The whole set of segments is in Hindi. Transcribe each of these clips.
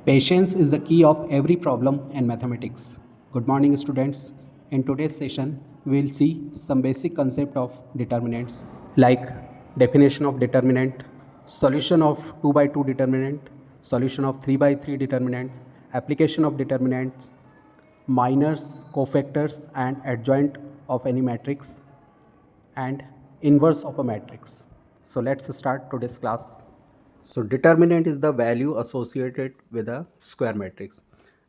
Patience is the key of every problem in mathematics. Good morning, students. In today's session, we'll see some basic concept of determinants like definition of determinant, solution of 2 by 2 determinant, solution of 3 by 3 determinants, application of determinants, minors, cofactors and adjoint of any matrix, and inverse of a matrix. So let's start today's class. So determinant is the value associated with a square matrix.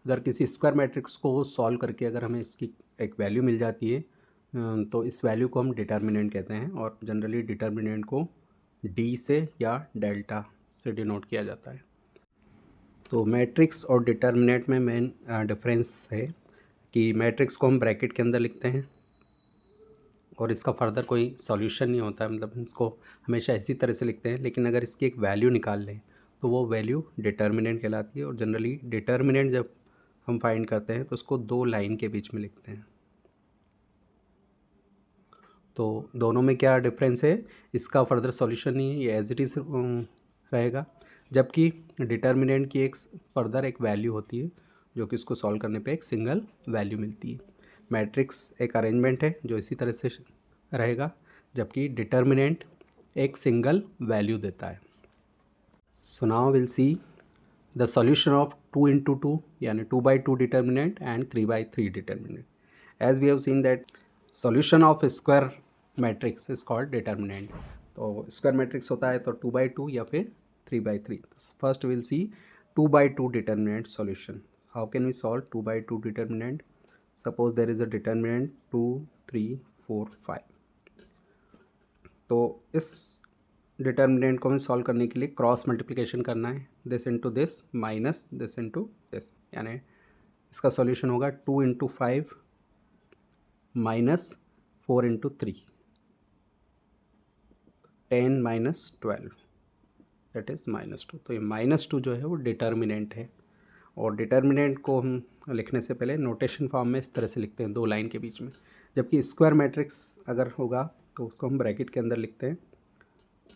अगर किसी स्क्वायर मैट्रिक्स को सॉल्व करके अगर हमें इसकी एक वैल्यू मिल जाती है तो इस वैल्यू को हम डिटर्मिनेंट कहते हैं और जनरली डिटर्मिनेंट को डी से या डेल्टा से डिनोट किया जाता है. तो मैट्रिक्स और डिटर्मिनेंट में मेन डिफरेंस है कि मैट्रिक्स को हम ब्रैकेट के अंदर लिखते हैं और इसका फर्दर कोई सॉल्यूशन नहीं होता है, मतलब इसको हमेशा इसी तरह से लिखते हैं. लेकिन अगर इसकी एक वैल्यू निकाल लें तो वो वैल्यू डिटर्मिनेंट कहलाती है. और जनरली डिटर्मिनेंट जब हम फाइंड करते हैं तो उसको दो लाइन के बीच में लिखते हैं. तो दोनों में क्या डिफरेंस है, इसका फर्दर सॉल्यूशन नहीं है, ये एज इट इज़ रहेगा. जबकि डिटर्मिनेंट की एक फर्दर एक वैल्यू होती है जो कि इसको सॉल्व करने पे एक सिंगल वैल्यू मिलती है. मैट्रिक्स एक अरेंजमेंट है जो इसी तरह से रहेगा, जबकि डिटर्मिनेंट एक सिंगल वैल्यू देता है. So now will see the solution of 2 into 2 यानी 2 by 2 determinant and 3 by 3 determinant. As we have seen that solution of square matrix is called determinant. तो स्क्वायर मैट्रिक्स होता है तो 2 by 2 या फिर 3 by 3. First will see 2 by 2 determinant solution. How can we solve 2 by 2 determinant? Suppose there is a determinant 2, 3, 4, 5. तो इस डिटर्मिनेंट को हमें सॉल्व करने के लिए क्रॉस मल्टीप्लिकेशन करना है. This into this minus this into this, यानी इसका सॉल्यूशन होगा 2 into 5 minus 4 into 3, 10 minus 12 that is -2. तो ये -2 जो है वो डिटर्मिनेंट है. और डिटर्मिनेंट को हम लिखने से पहले नोटेशन फॉर्म में इस तरह से लिखते हैं, दो लाइन के बीच में. जबकि स्क्वायर मैट्रिक्स अगर होगा तो उसको हम ब्रैकेट के अंदर लिखते हैं.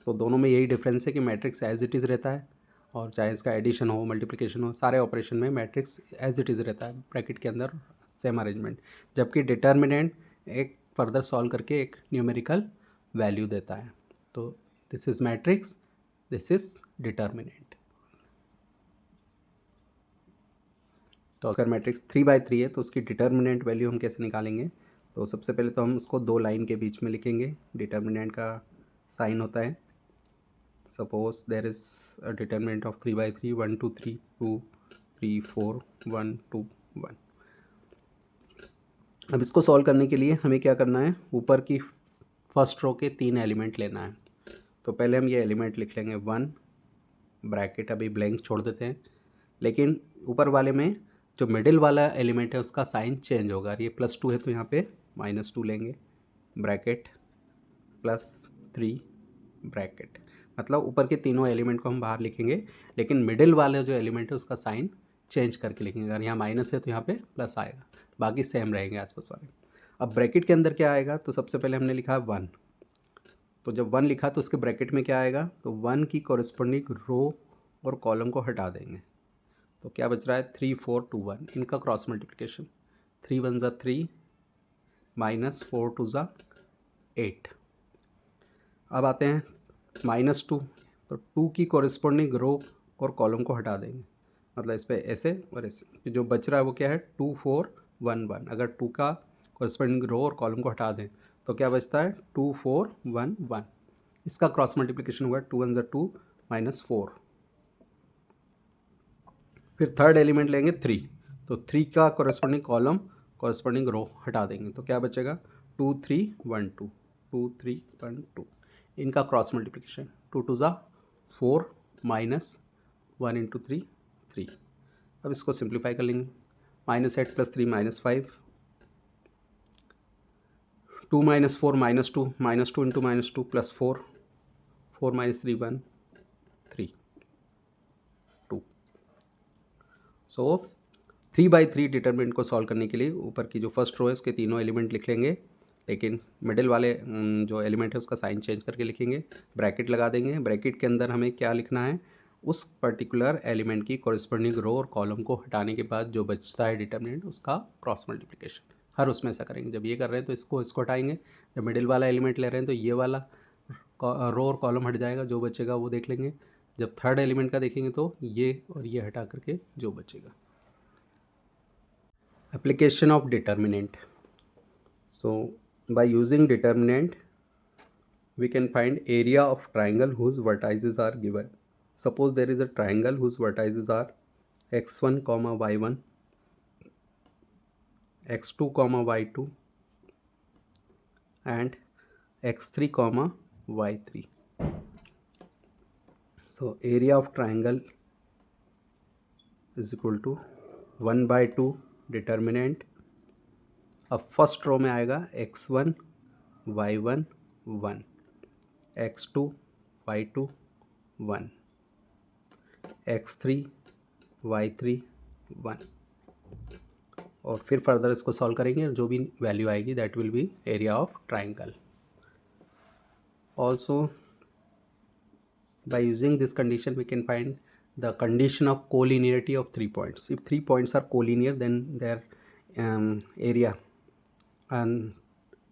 तो दोनों में यही डिफरेंस है कि मैट्रिक्स एज इट इज़ रहता है और चाहे इसका एडिशन हो मल्टीप्लिकेशन हो, सारे ऑपरेशन में मैट्रिक्स एज इट इज़ रहता है ब्रैकेट के अंदर, सेम अरेंजमेंट. जबकि डिटर्मिनेंट एक फर्दर सॉल्व करके एक न्यूमेरिकल वैल्यू देता है. तो this is matrix, this is determinant. तो अगर मैट्रिक्स 3 by 3 है तो उसकी डिटर्मिनेंट वैल्यू हम कैसे निकालेंगे? तो सबसे पहले तो हम उसको दो लाइन के बीच में लिखेंगे. डिटर्मिनेंट का साइन होता है, suppose there is a determinant of 3 by 3, 1 2 3, 2 3 4, 1 2 1. अब इसको सॉल्व करने के लिए हमें क्या करना है, ऊपर की फर्स्ट रो के 3 एलिमेंट लेना है. तो पहले हम ये एलिमेंट लिख लेंगे 1, ब्रैकेट अभी ब्लैंक छोड़ देते हैं. लेकिन ऊपर वाले में जो मिडिल वाला एलिमेंट है उसका साइन चेंज होगा. ये +2 है तो यहाँ पे -2 लेंगे, ब्रैकेट +3 ब्रैकेट. मतलब ऊपर के तीनों एलिमेंट को हम बाहर लिखेंगे, लेकिन मिडिल वाला जो एलिमेंट है उसका साइन चेंज करके लिखेंगे. अगर यहाँ माइनस है तो यहाँ पे प्लस आएगा, बाकी सेम रहेंगे आसपास वाले. अब ब्रैकेट के अंदर क्या आएगा, तो सबसे पहले हमने लिखा 1. तो जब 1 लिखा तो उसके ब्रैकेट में क्या आएगा, तो 1 की कॉरस्पॉन्डिंग रो और कॉलम को हटा देंगे. तो क्या बच रहा है, 3 4 2 1. इनका क्रॉस मल्टीप्लिकेशन 3 1 ज़ा 3 -4 2 ज़ा 8. अब आते हैं -2. तो 2 की कॉरस्पॉन्डिंग रो और कॉलम को हटा देंगे, मतलब इस पर ऐसे और ऐसे. जो बच रहा है वो क्या है, 2 4 1 1. अगर 2 का कॉरस्पॉन्डिंग रो और कॉलम को हटा दें तो क्या बचता है, 2 4 1 1. इसका क्रॉस मल्टीप्लिकेशन हुआ 2 1 ज़ा 2 -4. फिर थर्ड एलिमेंट लेंगे 3. तो 3 का कॉरस्पॉन्डिंग कॉलम कॉरस्पॉन्डिंग रो हटा देंगे तो क्या बचेगा, 2 3 1 2, 2 3 1 2. इनका क्रॉस मल्टीप्लिकेशन 2 2 ज़ा 4 -1 into 3 3. अब इसको सिंप्लीफाई कर लेंगे. -8 + 3 -5, 2 - 4 -2, -2 into -2 +4, 4 - 3 1 3 2. सो 3 by 3 डिटर्मिनेंट को सॉल्व करने के लिए ऊपर की जो फर्स्ट रो है उसके तीनों एलिमेंट लिख लेंगे, लेकिन मिडिल वाले जो एलिमेंट है उसका साइन चेंज करके लिखेंगे. ब्रैकेट लगा देंगे. ब्रैकेट के अंदर हमें क्या लिखना है, उस पर्टिकुलर एलिमेंट की कॉरस्पॉन्डिंग रो और कॉलम को हटाने के बाद जो बचता है डिटर्मिनेंट, उसका क्रॉस मल्टीप्लिकेशन। हर उसमें ऐसा करेंगे। जब ये कर रहे हैं तो इसको हटाएंगे, जब मिडिल वाला एलिमेंट ले रहे हैं तो ये वाला रो और कॉलम हट जाएगा, जो बचेगा वो देख लेंगे। जब थर्ड एलिमेंट का देखेंगे तो ये और ये हटा करके जो बचेगा। Application of determinant. So by using determinant we can find area of triangle whose vertices are given. Suppose there is a triangle whose vertices are x1 comma y1, x2 comma y2 and x3 comma y3. So area of triangle is equal to 1/2 determinant. अब फर्स्ट रो में आएगा x1 y1 1, x2 y2 1, x3 y3 1, और फिर फर्दर इसको सॉल्व करेंगे और जो भी वैल्यू आएगी that will be area of triangle. Also by using this condition we can find the condition of collinearity of 3 points. If 3 points are collinear then their area and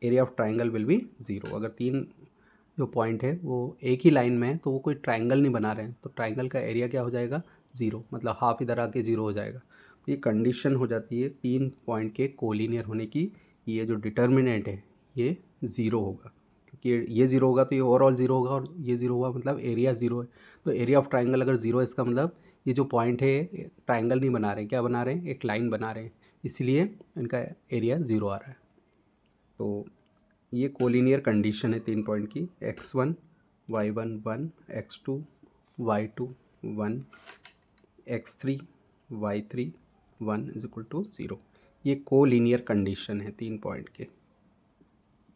area of triangle will be 0. अगर 3 जो पॉइंट है वो एक ही लाइन में है तो वो कोई ट्राइंगल नहीं बना रहे हैं, तो ट्राइंगल का एरिया क्या हो जाएगा 0, मतलब हाफ इधर आके 0 हो जाएगा. तो ये कंडीशन हो जाती है 3 पॉइंट के कोलिनियर होने की. ये जो डिटर्मिनेंट है ये 0 होगा, क्योंकि ये 0 होगा तो ये ओवरऑल 0 होगा, और ये 0 होगा मतलब एरिया 0 है. तो एरिया ऑफ ट्राइंगल अगर 0 है इसका मतलब ये जो पॉइंट है ट्राइंगल नहीं बना रहे हैं, क्या बना रहे हैं, एक लाइन बना रहे हैं, इसलिए इनका एरिया 0 आ रहा है. तो ये कोलिनियर कंडीशन है 3 पॉइंट की. x1 y1 1, x2 y2 1, x3 y3 1 is equal to 0. ये कोलिनियर कंडीशन है 3 पॉइंट के.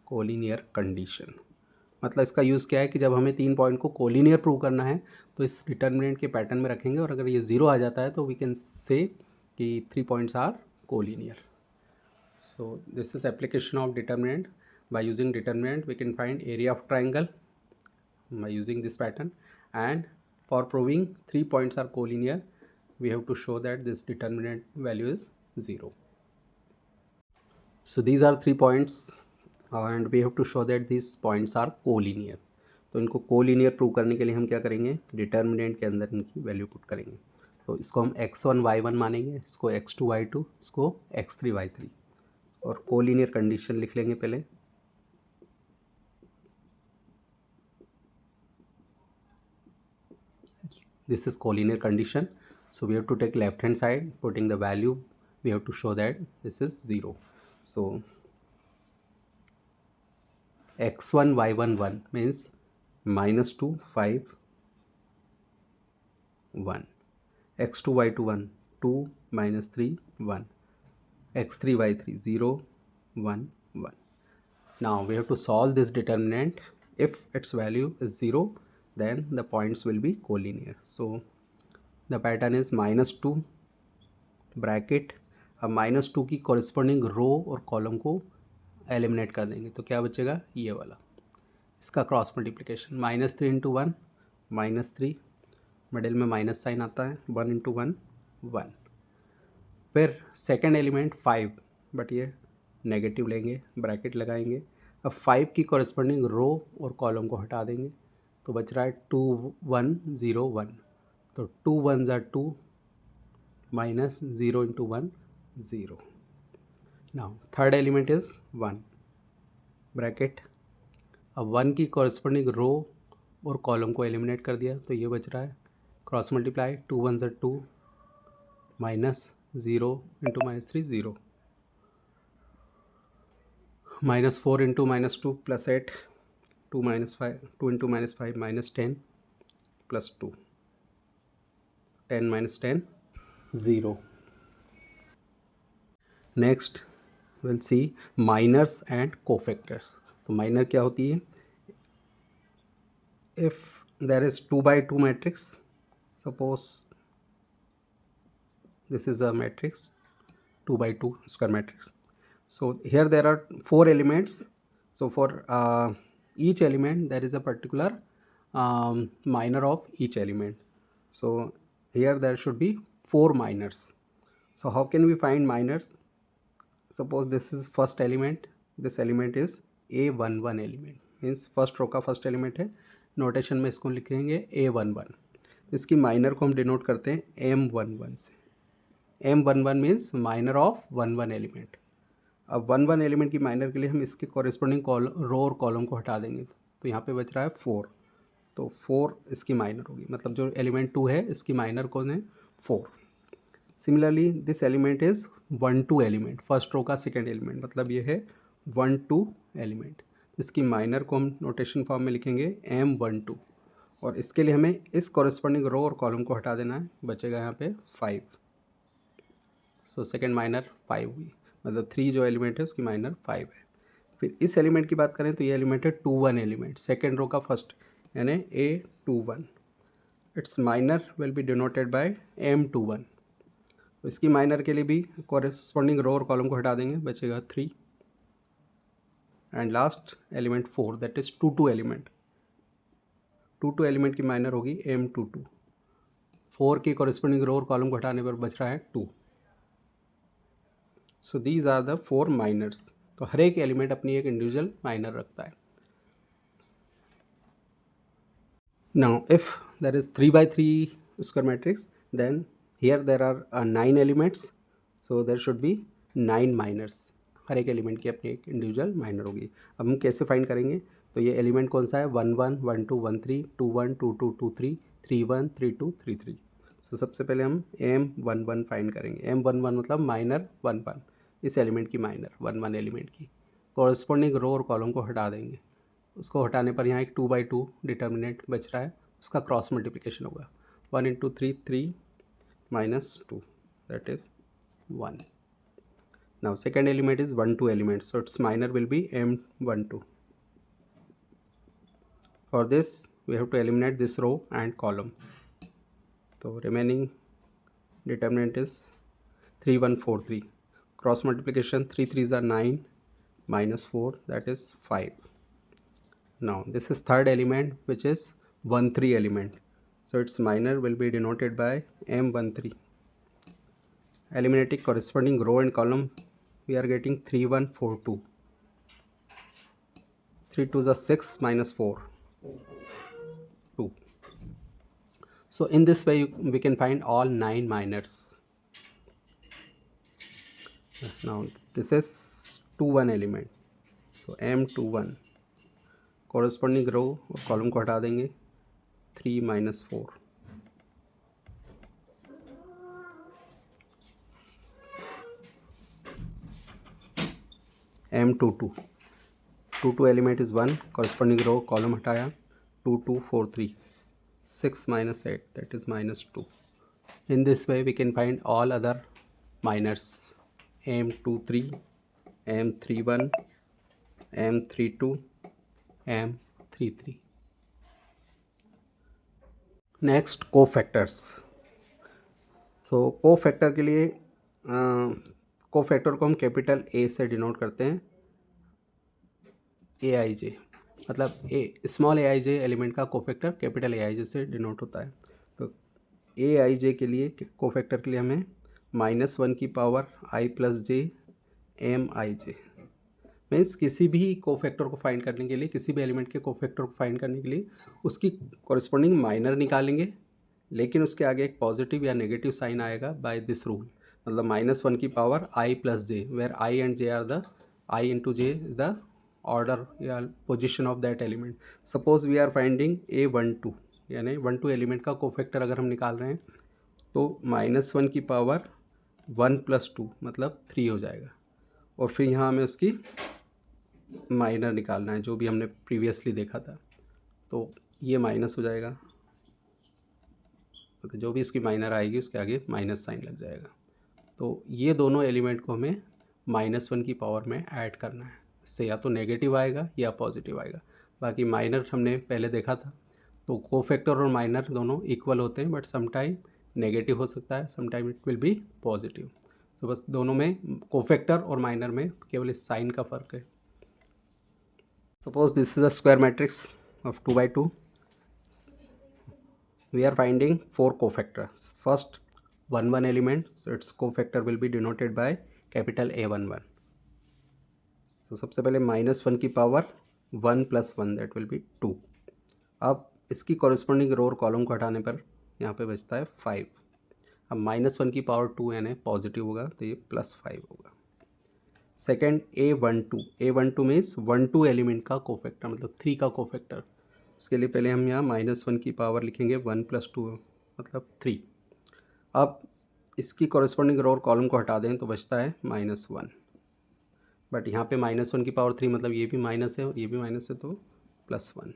कोलिनियर कंडीशन मतलब इसका यूज़ क्या है कि जब हमें 3 पॉइंट को कोलिनियर प्रूव करना है तो इस डिटर्मिनेंट के पैटर्न में रखेंगे, और अगर ये 0 आ जाता है तो वी कैन से कि 3 points are collinear. So this is application of determinant. By using determinant we can find area of triangle by using this pattern, and for proving 3 points are collinear we have to show that this determinant value is 0. So these are 3 points and we have to show that these points are collinear. तो इनको कोलिनियर प्रूव करने के लिए हम क्या करेंगे, डिटर्मिनेंट के अंदर इनकी वैल्यू पुट करेंगे. तो इसको हम x1 y1 मानेंगे, इसको x2 y2, इसको x3 y3, और कोलिनियर कंडीशन लिख लेंगे पहले. This is collinear condition, so we have to take left hand side, putting the value we have to show that this is 0. So x1 y1 1 means -2 5 1, x2 y2 1 2 -3 1, x3 y3 0 1 1. Now we have to solve this determinant. If its value is 0 then the points will be collinear. So the pattern is -2 bracket. अब -2 की कॉरस्पॉन्डिंग रो और कॉलम को एलिमिनेट कर देंगे तो क्या बचेगा, ये वाला. इसका क्रॉस मल्टीप्लिकेशन -3 इंटू 1 -3, मिडिल में माइनस साइन आता है, 1 इंटू 1 1. फिर सेकेंड एलिमेंट 5, बट ये नेगेटिव लेंगे, ब्रैकेट लगाएंगे. अब 5 की कॉरस्पॉन्डिंग रो और कॉलम को हटा देंगे तो बच रहा है 2 1 0 1. तो 2 1 are 2 minus 0 into 1 0. Now third element is 1 bracket. अब 1 की कॉरस्पॉन्डिंग रो और कॉलम को एलिमिनेट कर दिया तो ये बच रहा है cross multiply. 2 1 are 2 minus 0 into -3 0, -4 into -2 plus 8, 2 5 2 into -5 -10 plus 2, 10 - 10 0. Next will see minors and cofactors. तो माइनर क्या होती है, if there is 2/2 matrix, suppose this is a matrix 2/2 square matrix. So here there are 4 elements. So for each element there is a particular minor of each element. So here there should be 4 minors. So how can we find minors? Suppose this is first element, this element is A11 element, means first row का फर्स्ट एलिमेंट है. नोटेशन में इसको लिखेंगे A11. इसकी माइनर को हम डिनोट करते हैं M11 से. M11 means minor of 11 element. अब 11 एलिमेंट की माइनर के लिए हम इसके कॉरेस्पॉन्डिंग रो और कॉलम को हटा देंगे. तो यहाँ पे बच रहा है 4. तो 4 इसकी माइनर होगी, मतलब जो एलिमेंट 2 है इसकी माइनर कौन है? 4. Similarly this element is 1-2 element, first row का सेकेंड एलिमेंट, मतलब ये है 1-2 एलिमेंट. इसकी माइनर को हम नोटेशन फॉर्म में लिखेंगे M12. और इसके लिए हमें इस कॉरेस्पॉन्डिंग रो और कॉलम को हटा देना है. बचेगा यहाँ पे 5. सो सेकेंड माइनर 5 हुई, मतलब 3 जो एलिमेंट है उसकी माइनर 5 है. फिर इस एलिमेंट की बात करें तो ये एलिमेंट है 2-1 एलिमेंट, सेकेंड रो का फर्स्ट, यानी A21. It's minor will B denoted by M21. तो इसकी माइनर के लिए भी कॉरेस्पॉन्डिंग रो और कॉलम को हटा देंगे. बचेगा 3. And last element 4, that is 2-2 element. 2-2 element की माइनर होगी M22. 4 की कॉरेस्पॉन्डिंग रो और कॉलम को हटाने पर बच रहा है 2. So these are the 4 minors. तो हर एक एलिमेंट अपनी एक इंडिविजुअल माइनर रखता है. Now if there is 3x3 square matrix, then here there are 9 elements, so there should be 9 minors. हर एक एलिमेंट की अपनी एक इंडिविजुअल माइनर होगी. अब हम कैसे फाइंड करेंगे? तो ये एलिमेंट कौन सा है? 1-1, 1-2, 1-3, 2-1, 2-2, 2-3, 3-1, 3-2, 3-3. सो सबसे पहले हम M11 फाइंड करेंगे. M11 मतलब माइनर 1-1, इस एलिमेंट की माइनर 1-1 एलिमेंट की. कॉरस्पॉन्डिंग रो और कॉलम को हटा देंगे. उसको हटाने पर यहाँ एक 2/2 डिटर्मिनेंट बच रहा है, उसका क्रॉस मल्टीप्लिकेशन होगा. 1 × 3 3 -2, that is 1. Now second element is 1-2 element, so it's minor will be M12. For this we have to eliminate this row and column. तो remaining determinant is 3 1 4 3. Cross multiplication 3 3s are 9 -4, that is 5. Now this is third element, which is 1-3 element, so its minor will be denoted by M13. Eliminating corresponding row and column, we are getting 3 1 4 2. 3 2s are 6 -4 2. So in this way we can find all 9 minors. Now this is 2-1 element, so M21. Corresponding row और कॉलम को हटा देंगे. 3 -4. M22. 2-2 element is 1, corresponding row column हटाया. 2 2 4 3. 6 -8, that is -2. In this way we can find all other minors. M23, M31, M32, M33. Next cofactors. So cofactor के लिए कोफैक्टर को हम कैपिटल A से डिनोट करते हैं. AIJ, मतलब स्मॉल AIJ एलिमेंट का कोफैक्टर कैपिटल AIJ से डिनोट होता है. तो AIJ के लिए, कोफैक्टर के लिए हमें -1 की power I + J MIJ. Means किसी भी कोफैक्टर को फाइंड करने के लिए, किसी भी एलिमेंट के कोफैक्टर को फाइंड करने के लिए उसकी कॉरस्पॉन्डिंग माइनर निकालेंगे, लेकिन उसके आगे एक पॉजिटिव या नेगेटिव साइन आएगा बाय दिस रूल. मतलब -1 की power I + J, where I and J are the I × J is the order या position of that element. Suppose we are finding A12, यानी 1-2 एलिमेंट का कोफैक्टर अगर हम निकाल रहे हैं तो -1 की पावर 1 + 2 मतलब 3 हो जाएगा. और फिर यहाँ हमें उसकी माइनर निकालना है, जो भी हमने प्रीवियसली देखा था. तो ये माइनस हो जाएगा, तो जो भी इसकी माइनर आएगी उसके आगे माइनस साइन लग जाएगा. तो ये दोनों एलिमेंट को हमें -1 की पावर में ऐड करना है. इससे या तो नेगेटिव आएगा या पॉजिटिव आएगा. बाकी माइनर हमने पहले देखा था. तो कोफैक्टर और माइनर दोनों इक्वल होते हैं, बट समटाइम नेगेटिव हो सकता है, sometime it will be positive. तो बस दोनों में, कोफैक्टर और माइनर में केवल इस साइन का फ़र्क है. Suppose this is a square matrix of 2 by 2. we are finding 4 cofactors. First, 1 element, so its cofactor will be denoted by capital A11. So सबसे पहले -1 की पावर 1 + 1 दैट विल बी 2. अब इसकी कॉरस्पॉन्डिंग रो और कॉलम को हटाने पर यहाँ पे बचता है 5. अब -1 की पावर 2 यानी पॉजिटिव होगा तो ये +5 होगा. सेकेंड A12 मीन्स 1 एलिमेंट का कोफैक्टर, मतलब 3 का कोफैक्टर. उसके लिए पहले हम यहाँ -1 की पावर लिखेंगे 1 + 2 मतलब 3. अब इसकी कॉरस्पॉन्डिंग रो और कॉलम को हटा दें तो बचता है -1. बट यहाँ पे -1 की पावर 3 मतलब ये भी माइनस है और ये भी माइनस है तो +1.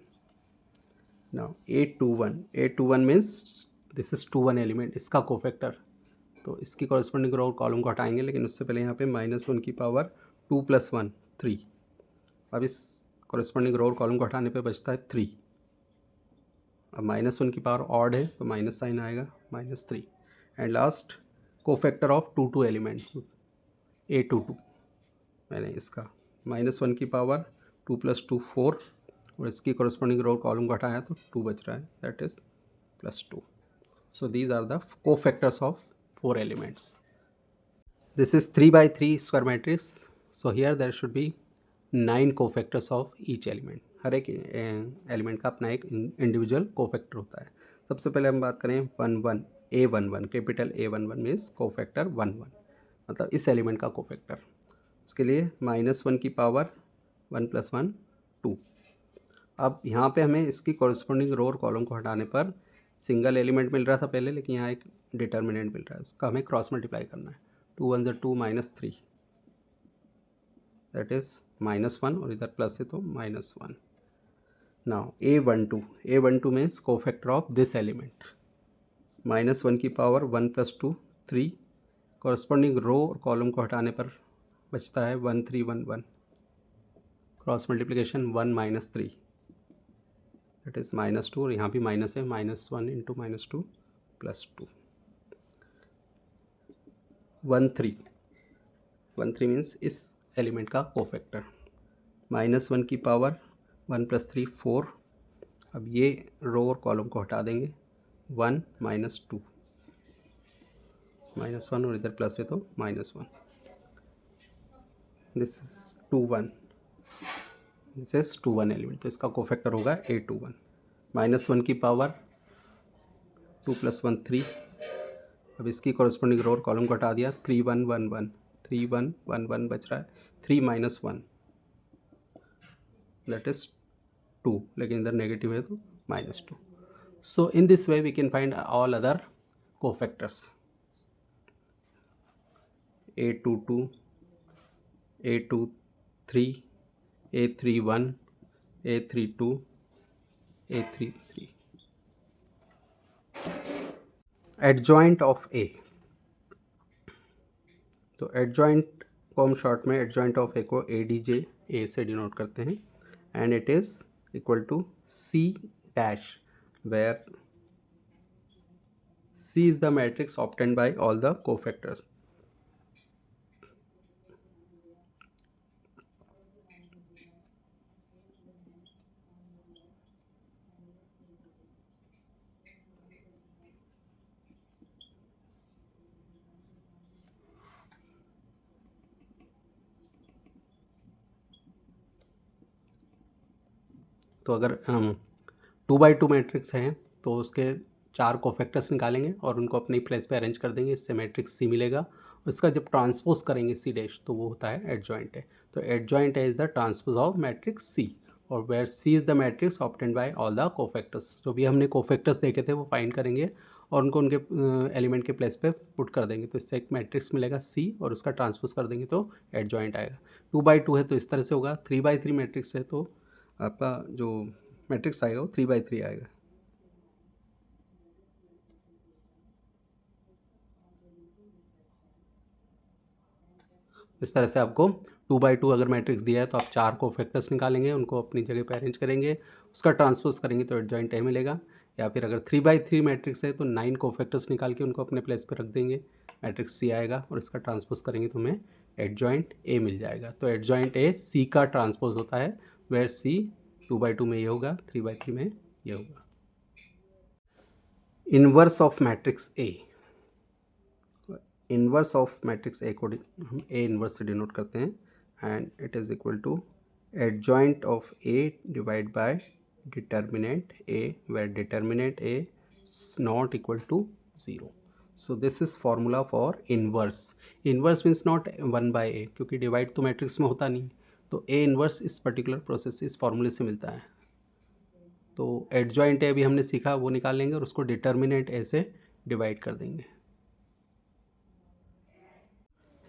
Now A21 means this is 2 element, इसका कोफैक्टर. तो इसकी कॉरस्पॉन्डिंग रो और कॉलम को हटाएंगे, लेकिन उससे पहले यहाँ पे -1 की पावर 2 + 1 3. अब इस कॉरस्पॉन्डिंग रो और कॉलम को हटाने पे बचता है 3. अब -1 की पावर ऑड है तो माइनस साइन आएगा, -3. And last cofactor of 2 element A22 मैंने इसका -1 की पावर 2 + 2 4 और इसकी कॉरस्पॉन्डिंग रो कॉलम को हटाया तो 2 बच रहा है, that is +2. So these are the cofactors of 4 elements. This is 3 by 3 square matrix. So here there should be 9 cofactors of each element. हर एक एलिमेंट का अपना एक इंडिविजुअल कोफैक्टर होता है. सबसे पहले हम बात करें 1 A11 capital A11 means cofactor 1 मतलब इस एलिमेंट का कोफैक्टर. उसके लिए -1 की पावर 1 + 1 2. अब यहाँ पे हमें इसकी कॉरस्पॉन्डिंग रो और कॉलम को हटाने पर सिंगल एलिमेंट मिल रहा था पहले, लेकिन यहाँ एक डिटर्मिनेंट मिल रहा है, उसका हमें क्रॉस मल्टीप्लाई करना है. 2 1 2 -3 दैट इज़ -1 और इधर प्लस है तो -1. Now A12 means cofactor of this element. -1 की पावर 1 + 2 3. कॉरस्पॉन्डिंग रो और कॉलम को हटाने पर बचता है 1 3 1 1. क्रॉस मल्टीप्लिकेशन 1 -3 दैट इज़ -2 और यहाँ भी माइनस है, -1 × -2 +2. 1 3 मीन्स इस एलिमेंट का कोफैक्टर. -1 की पावर 1 + 3 4. अब ये रो और कॉलम को हटा देंगे, 1 -2 -1 और इधर प्लस है तो -1. This is 2 1 this is 2 1 element, तो इसका कोफैक्टर होगा A21. -1 की पावर 2 + 1 3. अब इसकी कॉरस्पॉन्डिंग रो और कॉलम को हटा दिया, 3 1 1 1 3 1 1 1 बच रहा है. 3 -1 दैट इज 2, लेकिन इधर नेगेटिव है तो -2. So in this way we can find all other cofactors. A22 A23 A31 A32 A33. Adjoint of A. तो एडजॉइंट को हम शॉर्ट में एडजॉइंट ऑफ A को ADJ A से डिनोट करते हैं, and it is equal to C dash where C is the matrix obtained by all the cofactors. तो अगर 2 by 2 मैट्रिक्स हैं तो उसके 4 कोफैक्टर्स निकालेंगे और उनको अपनी प्लेस पे अरेंज कर देंगे, इससे मैट्रिक्स C मिलेगा. उसका जब ट्रांसपोज करेंगे C डैश तो वो होता है एडजॉइंट है. तो एडजॉइंट है is the transpose of matrix C, और where C is the matrix obtained by all the cofactors. जो भी हमने कोफैक्टर्स देखे थे वो फाइंड करेंगे और उनको उनके एलिमेंट के प्लेस पे पुट कर देंगे, तो इससे एक मैट्रिक्स मिलेगा C और उसका ट्रांसपोज कर देंगे तो एडजॉइंट आएगा. 2 by 2 है तो इस तरह से होगा. 3 by 3 मैट्रिक्स है तो आपका जो मैट्रिक्स आएगा वो 3 by 3 आएगा. इस तरह से आपको 2 by 2 अगर मैट्रिक्स दिया है तो आप 4 कोफैक्टर्स निकालेंगे, उनको अपनी जगह पे अरेंज करेंगे, उसका ट्रांसपोज करेंगे तो एडजॉइंट A मिलेगा. या फिर अगर 3 by 3 मैट्रिक्स है तो 9 कोफैक्टर्स निकाल के उनको अपने प्लेस पे रख देंगे, मैट्रिक्स C आएगा और इसका ट्रांसपोज करेंगे तो हमें एडजॉइंट A मिल जाएगा. तो एडजॉइंट A C का ट्रांसपोज होता है, वेयर C 2 by 2 में ये होगा, 3 by 3 में ये होगा. Inverse of matrix A, inverse of matrix A को हम ए इन्वर्स से डिनोट करते हैं, and it is equal to adjoint of A divide by determinant A, where determinant A not equal to 0. So this is formula for inverse. Inverse means not 1 by A, क्योंकि डिवाइड तो मैट्रिक्स में होता नहीं, तो ए इन्वर्स इस पर्टिकुलर प्रोसेस इस फॉर्मूले से मिलता है. तो एडजॉइंट ए अभी हमने सीखा, वो निकाल लेंगे और उसको डिटर्मिनेंट ए से डिवाइड कर देंगे.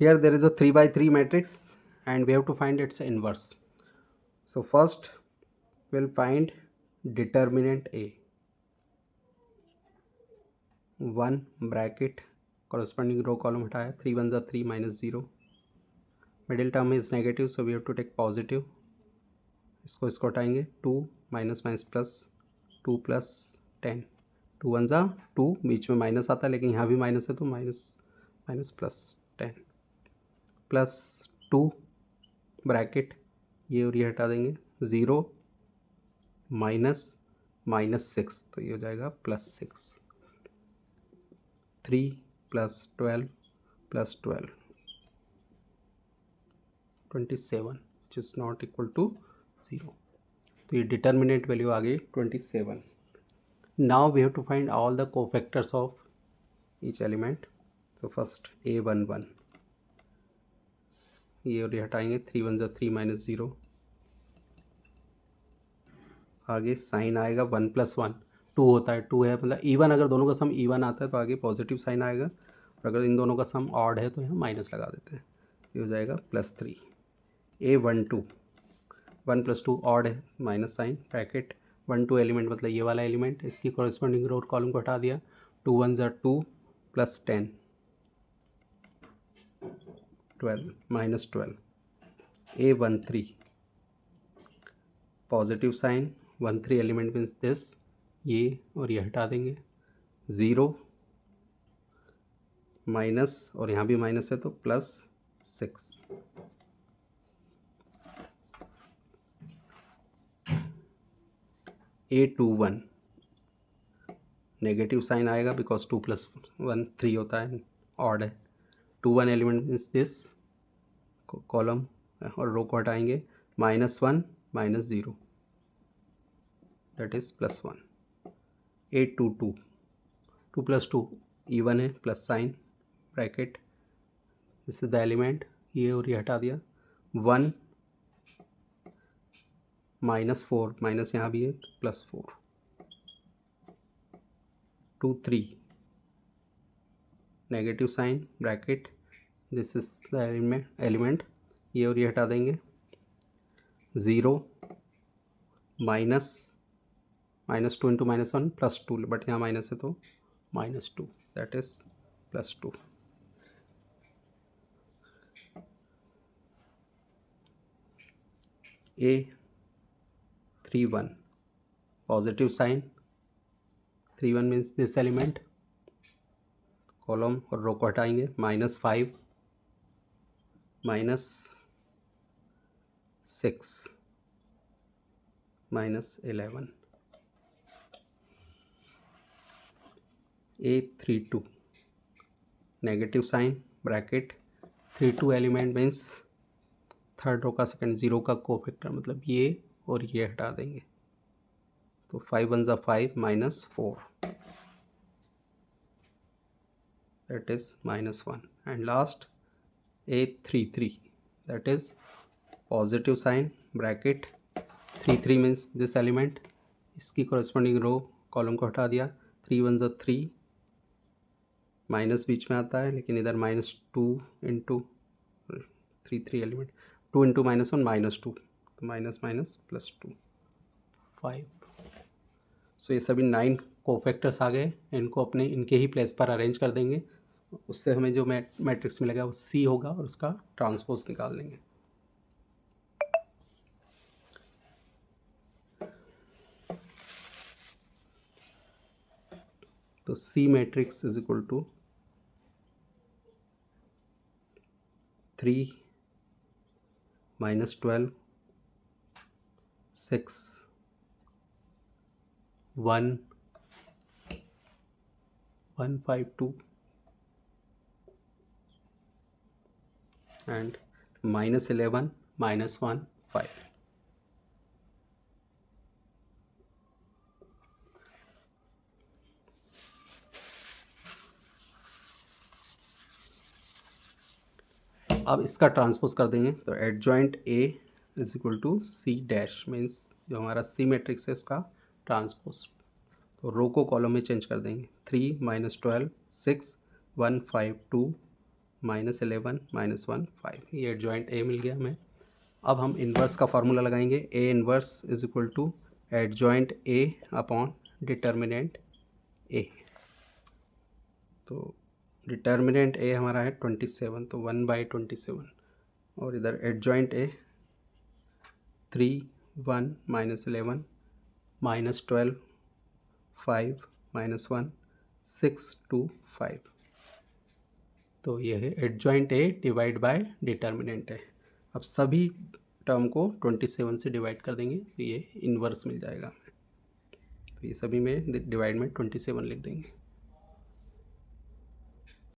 Here there is a 3 by 3 matrix and we have to find its inverse. So first we'll find determinant A. 1 bracket corresponding row column हटाया, 3 1 3 minus 0. Middle term is negative, so we have to take positive. इसको हटाएंगे, 2 minus minus plus 2 plus 10. 2 1 2, बीच में माइनस आता है लेकिन यहाँ भी माइनस है, तो minus minus plus 10 plus 2 bracket, ये और ये हटा देंगे, 0 माइनस माइनस 6, तो ये हो जाएगा plus 6. 3 plus 12 plus 12, 27 which is not equal to 0. तो ये डिटर्मिनेंट वैल्यू आ गई 27. Now we have to find all the cofactors of each element. So first A11, ये और ये हटाएंगे, 3 1 3 माइनस 0. आगे साइन आएगा 1 + 1, 2 होता है, 2 है मतलब इवन, अगर दोनों का सम इवन आता है तो आगे पॉजिटिव साइन आएगा, और अगर इन दोनों का सम ऑड है तो यहाँ माइनस लगा देते हैं, ये हो जाएगा +3. A12, 1 + 2 ऑड है, माइनस साइन, ब्रैकेट 1 2 एलिमेंट मतलब ये वाला एलिमेंट, इसकी कॉरेस्पॉन्डिंग रो कॉलम को हटा दिया, 2 1 2 plus 10 12 minus 12. A13, positive sign, 1 3 element means this, ये और ये हटा देंगे, 0 माइनस, और यहाँ भी माइनस है तो +6. A21, नेगेटिव साइन आएगा बिकॉज 2 + 1 3 होता है, ऑड है. 2 1 एलिमेंट मीन्स दिस, कॉलम और रो को हटाएंगे, -1 -0, दैट इज़ +1. A22, 2 + 2 इवन है, plus sign, bracket, this is the element, ये और ये हटा दिया, 1 -4, माइनस यहाँ भी है, +4. 2 3 negative sign, bracket, this is the element, ये और ये हटा देंगे, 0 -2 × -1 +2, बट यहाँ माइनस है तो -2, that is +2. A31, positive sign, 3 1 means this element, column और रो को हटाएंगे, -5 -6 -11. A32, negative sign, bracket, 3 2 element means third row का सेकंड 0 का कोफैक्टर, मतलब ये और ये हटा देंगे, तो 5 1 5 -4, that is -1. And last A33, that is positive sign, bracket, 3 3 means this element, इसकी corresponding रो कॉलम को हटा दिया, 3 1 3, माइनस बीच में आता है लेकिन इधर -2 × 3 3 एलिमेंट, 2 × -1 -2, तो माइनस माइनस +2 5. सो ये सभी 9 कोफैक्टर्स आ गए, इनको अपने इनके ही प्लेस पर अरेंज कर देंगे, उससे हमें जो मैट्रिक्स मिलेगा वो C होगा और उसका ट्रांसपोज निकाल लेंगे. तो C matrix is equal to 3 -12 6 1 152 and -11 -1 5. अब इसका ट्रांसपोज कर देंगे तो adjoint A is equal to C dash, means जो हमारा सी मैट्रिक्स है उसका ट्रांसपोज। तो रो को कॉलम में चेंज कर देंगे। 3 -12 6 1 5 2 -11 -1 5। ये एडजॉइंट ए मिल गया हमें। अब हम इन्वर्स का फार्मूला लगाएंगे। A inverse is equal to adjoint A upon determinant A. तो डिटर्मिनेंट ए हमारा है 27, तो 1/27 और इधर एडजॉइंट ए 3 1 -11 -12 5 -1 6 2 5। तो ये है adjoint A divide by determinant है। अब सभी टर्म को 27 से डिवाइड कर देंगे तो ये इन्वर्स मिल जाएगा। तो ये सभी में डिवाइड में 27 लिख देंगे।